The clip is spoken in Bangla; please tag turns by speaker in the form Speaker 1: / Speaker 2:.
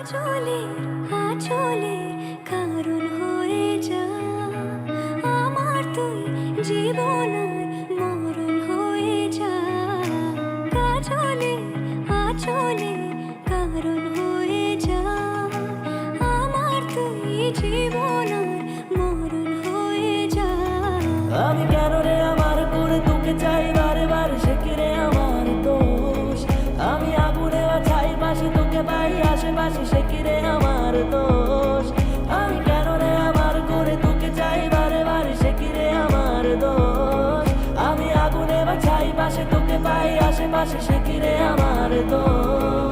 Speaker 1: আঁচলে আঁচলে কারণ হয়ে যা আমার তুই জীবন আর মরণ হয়ে যা কাজলে আঁচলে কারণ হয়ে যা আমার তুই জীবন আর মরণ হয়ে যা।
Speaker 2: আমি কেন রে আমার করে তোকে চাই বারে বারে, সে কি রে আমার দোষ? আমি আগুনে ছাই পাশে তোকে পাই আশেপাশে, সে কি রে আমার দোষ? আমি কেন রে আমার করে তোকে চাই বারে বারে, সে কি রে আমার দোষ? আমি আগুনে ছাই পাশে তোকে পাই আশেপাশে, সে কি রে আমার দোষ?